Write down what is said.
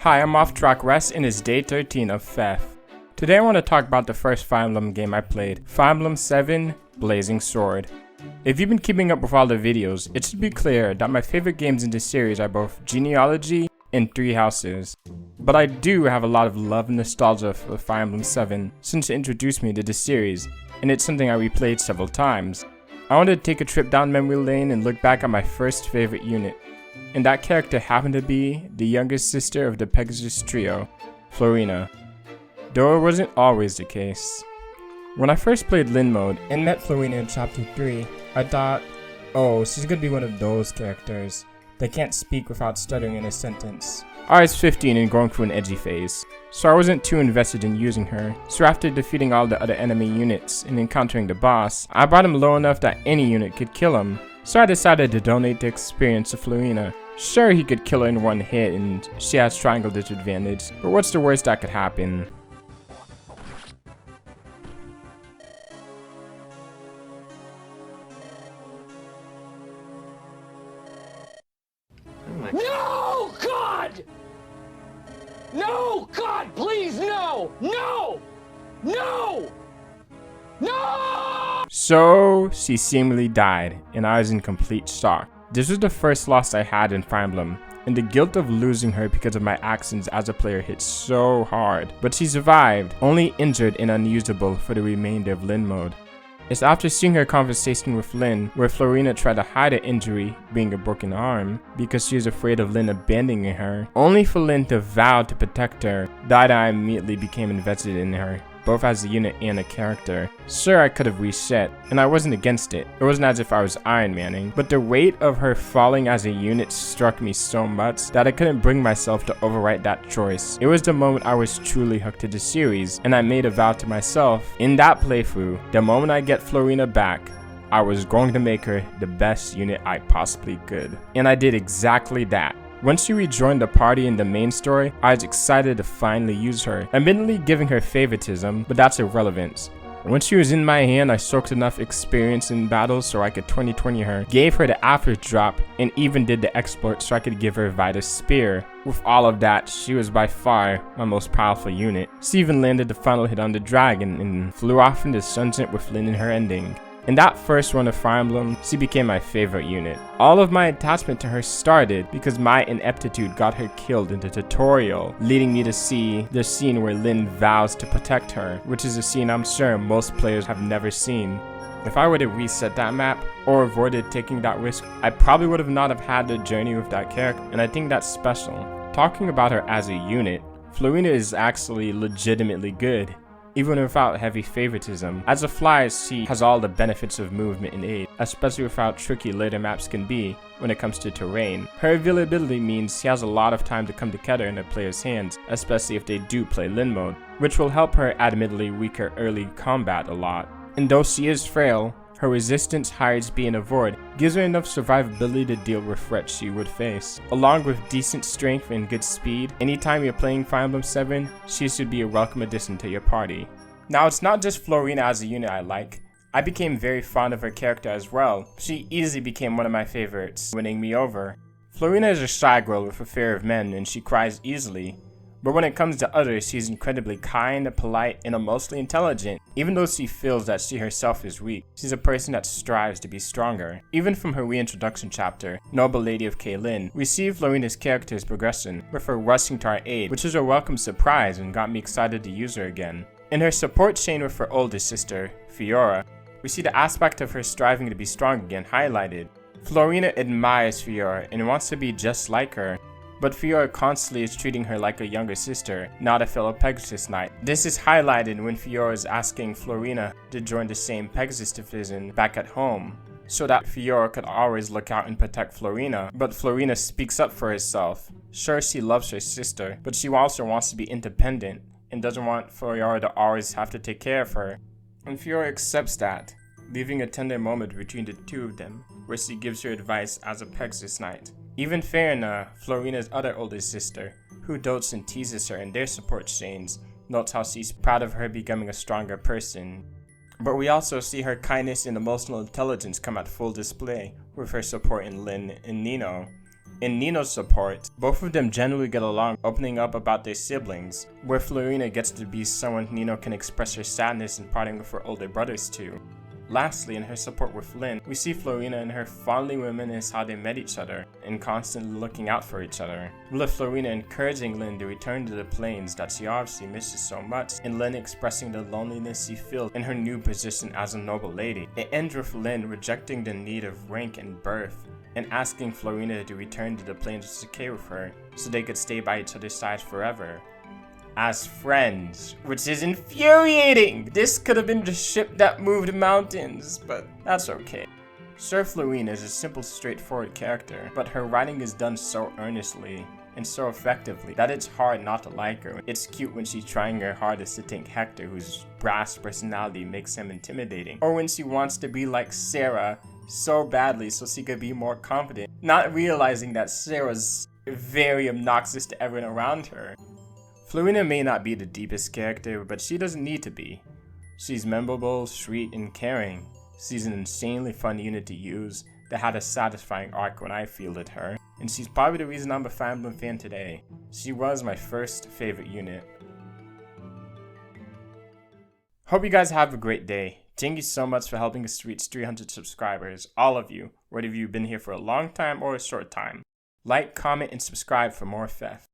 Hi, I'm Offtrackcrew and it's day 13 of Theft. Today I want to talk about the first Fire Emblem game I played, Fire Emblem 7 Blazing Sword. If you've been keeping up with all the videos, it should be clear that my favorite games in this series are both Genealogy and Three Houses. But I do have a lot of love and nostalgia for Fire Emblem 7 since it introduced me to this series, and it's something I replayed several times. I wanted to take a trip down memory lane and look back at my first favorite unit. And that character happened to be the youngest sister of the Pegasus trio, Florina. Though it wasn't always the case. When I first played Lyn mode and met Florina in chapter 3, I thought, oh, she's gonna be one of those characters that can't speak without stuttering in a sentence. I was 15 and going through an edgy phase, so I wasn't too invested in using her. So after defeating all the other enemy units and encountering the boss, I brought him low enough that any unit could kill him. So I decided to donate the experience to Florina. Sure, he could kill her in one hit and she has triangle disadvantage, but what's the worst that could happen? No, God! No, God, please, no! No! No! No! So, she seemingly died, and I was in complete shock. This was the first loss I had in Fire Emblem, and the guilt of losing her because of my actions as a player hit so hard. But she survived, only injured and unusable for the remainder of Lyn mode. It's after seeing her conversation with Lyn, where Florina tried to hide her injury, being a broken arm, because she was afraid of Lyn abandoning her, only for Lyn to vow to protect her, that I immediately became invested in her, both as a unit and a character. Sure, I could have reset, and I wasn't against it. It wasn't as if I was Iron Manning, but the weight of her falling as a unit struck me so much that I couldn't bring myself to overwrite that choice. It was the moment I was truly hooked to the series, and I made a vow to myself, in that playthrough, the moment I get Florina back, I was going to make her the best unit I possibly could. And I did exactly that. Once she rejoined the party in the main story, I was excited to finally use her, admittedly giving her favoritism, but that's irrelevant. Once she was in my hand, I soaked enough experience in battles so I could 2020 her, gave her the after drop, and even did the exploit so I could give her Vitus Spear. With all of that, she was by far my most powerful unit. She even landed the final hit on the dragon and flew off into sunset with Lyn in her ending. In that first run of Fire Emblem, she became my favorite unit. All of my attachment to her started because my ineptitude got her killed in the tutorial, leading me to see the scene where Lyn vows to protect her, which is a scene I'm sure most players have never seen. If I were to reset that map, or avoided taking that risk, I probably would have not have had the journey with that character, and I think that's special. Talking about her as a unit, Florina is actually legitimately good. Even without heavy favoritism. As a flyer, she has all the benefits of movement and aid, especially with how tricky later maps can be when it comes to terrain. Her availability means she has a lot of time to come together in a player's hands, especially if they do play Lyn mode, which will help her admittedly weaker early combat a lot. And though she is frail, her resistance, high HP, and avoid gives her enough survivability to deal with threats she would face. Along with decent strength and good speed, anytime you're playing Fire Emblem 7, she should be a welcome addition to your party. Now, it's not just Florina as a unit I like. I became very fond of her character as well. She easily became one of my favorites, winning me over. Florina is a shy girl with a fear of men, and she cries easily. But when it comes to others, she's incredibly kind, polite, and emotionally intelligent. Even though she feels that she herself is weak, she's a person that strives to be stronger. Even from her reintroduction chapter, Noble Lady of Lyn, we see Florina's character's progression, with her rushing to our aid, which was a welcome surprise and got me excited to use her again. In her support chain with her older sister, Fiora, we see the aspect of her striving to be strong again highlighted. Florina admires Fiora and wants to be just like her. But Fiora constantly is treating her like a younger sister, not a fellow Pegasus Knight. This is highlighted when Fiora is asking Florina to join the same Pegasus division back at home, so that Fiora could always look out and protect Florina. But Florina speaks up for herself. Sure, she loves her sister, but she also wants to be independent and doesn't want Fiora to always have to take care of her. And Fiora accepts that, leaving a tender moment between the two of them, where she gives her advice as a Pegasus Knight. Even Florina, Florina's other older sister, who dotes and teases her in their support chains, notes how she's proud of her becoming a stronger person. But we also see her kindness and emotional intelligence come at full display with her support in Lyn and Nino. In Nino's support, both of them generally get along, opening up about their siblings, where Florina gets to be someone Nino can express her sadness in parting with her older brothers to. Lastly, in her support with Lynn, we see Florina and her fondly reminisce how they met each other and constantly looking out for each other, with Florina encouraging Lynn to return to the plains that she obviously misses so much, and Lynn expressing the loneliness she feels in her new position as a noble lady. It ends with Lynn rejecting the need of rank and birth and asking Florina to return to the plains to care with her so they could stay by each other's sides forever as friends, which is infuriating. This could have been the ship that moved mountains, but that's okay. Sir Florina is a simple, straightforward character, but her writing is done so earnestly and so effectively that it's hard not to like her. It's cute when she's trying her hardest to take Hector, whose brass personality makes him intimidating, or when she wants to be like Sarah so badly so she could be more confident, not realizing that Sarah's very obnoxious to everyone around her. Florina may not be the deepest character, but she doesn't need to be. She's memorable, sweet, and caring. She's an insanely fun unit to use that had a satisfying arc when I fielded her, and she's probably the reason I'm a Fire Emblem fan today. She was my first favorite unit. Hope you guys have a great day. Thank you so much for helping us reach 300 subscribers, all of you, whether you've been here for a long time or a short time. Like, comment, and subscribe for more FF.